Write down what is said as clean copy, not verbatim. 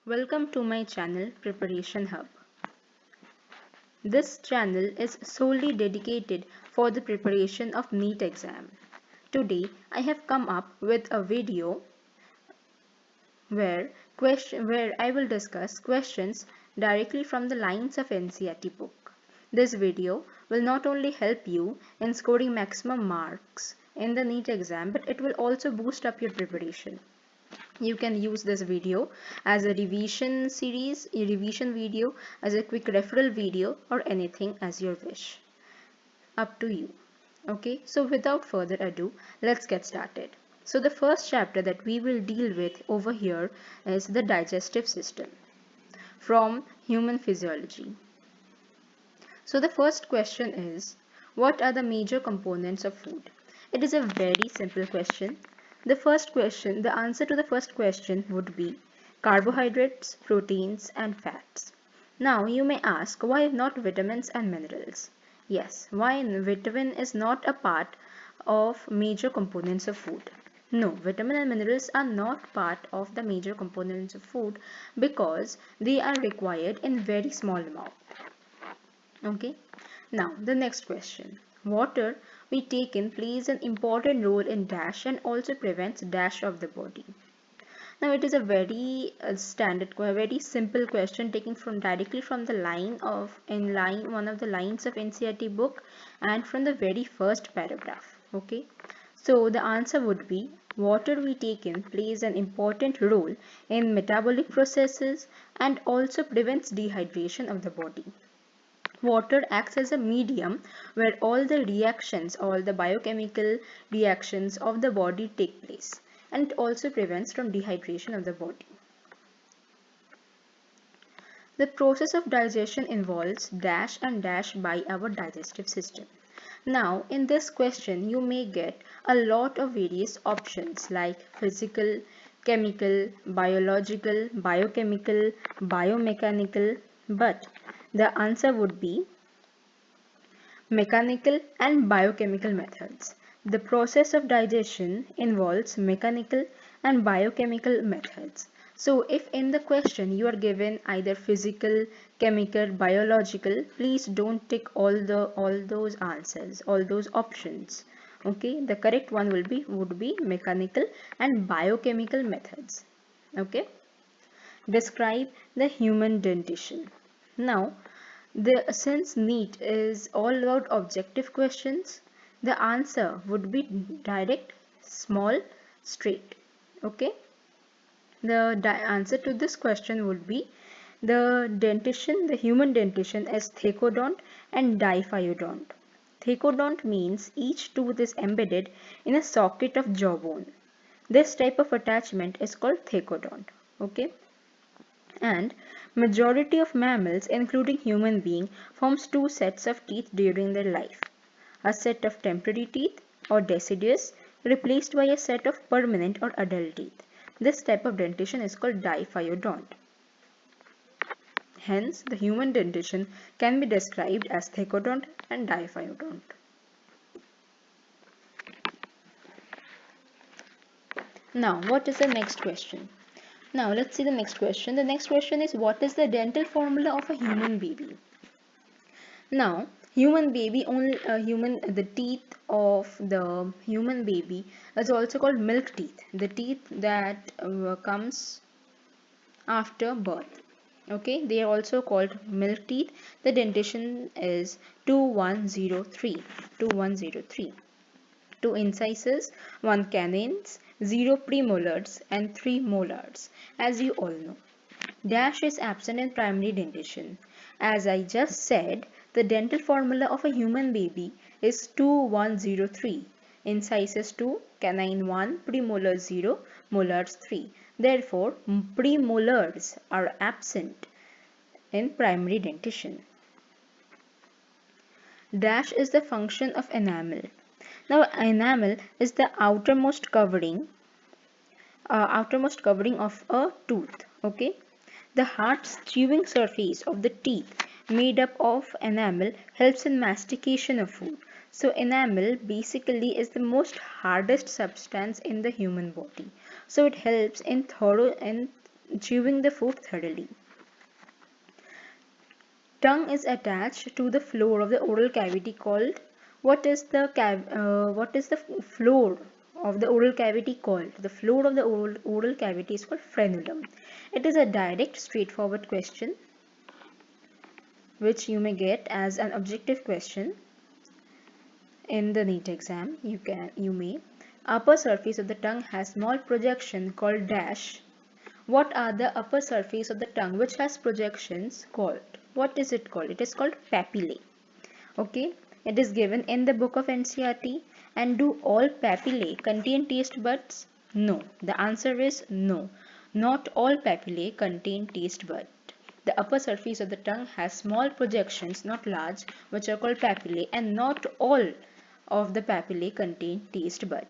Welcome to my channel Preparation Hub. This channel is solely dedicated for the preparation of NEET exam. Today I have come up with a video where I will discuss questions directly from the lines of NCERT book. This video will not only help you in scoring maximum marks in the NEET exam, but it will also boost up your preparation. You can use this video as a revision video, as a quick referral video, or anything as your wish. Up to you. Okay, so without further ado, let's get started. So the first chapter that we will deal with over here is the digestive system from human physiology. So the first question is, what are the major components of food? It is a very simple question. The answer to the first question would be carbohydrates, proteins, and fats. Now you may ask, why not vitamins and minerals? Yes, why vitamin is not a part of major components of food? No, vitamin and minerals are not part of the major components of food because they are required in very small amount. Okay, now the next question. Water we take in plays an important role in dash and also prevents dash of the body. Now it is a very very simple question taken from directly from the one of the lines of NCERT book and from the very first paragraph. Okay, so the answer would be water we take in plays an important role in metabolic processes and also prevents dehydration of the body. Water acts as a medium where all the biochemical reactions of the body take place, and it also prevents from dehydration of the body. The process of digestion involves dash and dash by our digestive system. Now, in this question, you may get a lot of various options like physical, chemical, biological, biochemical, biomechanical, but the answer would be mechanical and biochemical methods. The process of digestion involves mechanical and biochemical methods. So if in the question you are given either physical, chemical, biological, please don't tick all those answers, all those options. Okay, the correct one would be mechanical and biochemical methods. Okay, describe the human dentition. Now, since NEET is all about objective questions, the answer would be direct, small, straight. Okay, the answer to this question would be the human dentition is thecodont and diphyodont. Thecodont means each tooth is embedded in a socket of jawbone. This type of attachment is called thecodont. Okay, and majority of mammals including human being forms two sets of teeth during their life, a set of temporary teeth or deciduous replaced by a set of permanent or adult teeth. This type of dentition is called diphyodont. Hence the human dentition can be described as thecodont and diphyodont. Now what is the next question? Now let's see the next question. The next question is, what is the dental formula of a human baby? Now, the teeth of the human baby is also called milk teeth. The teeth that comes after birth. Okay, they are also called milk teeth. The dentition is 2103. 2103. Two incisors, one canines, 0 premolars and 3 molars, as you all know. Dash is absent in primary dentition. As I just said, the dental formula of a human baby is 2103. Incisors 2, canine 1, premolars 0, molars 3. Therefore, premolars are absent in primary dentition. Dash is the function of enamel. Now, enamel is the outermost covering of a tooth. Okay, the hard chewing surface of the teeth made up of enamel helps in mastication of food. So enamel basically is the most hardest substance in the human body. So it helps in chewing the food thoroughly. Tongue is attached to the floor of the oral cavity called, what is the floor of the oral cavity called? The floor of the oral cavity is called frenulum. It is a direct, straightforward question which you may get as an objective question in the NEET exam. You may. Upper surface of the tongue has small projection called dash. What are the upper surface of the tongue which has projections called? What is it called? It is called papillae. Okay, it is given in the book of NCERT. And do all papillae contain taste buds? No. The answer is no. Not all papillae contain taste bud. The upper surface of the tongue has small projections, not large, which are called papillae, and not all of the papillae contain taste bud.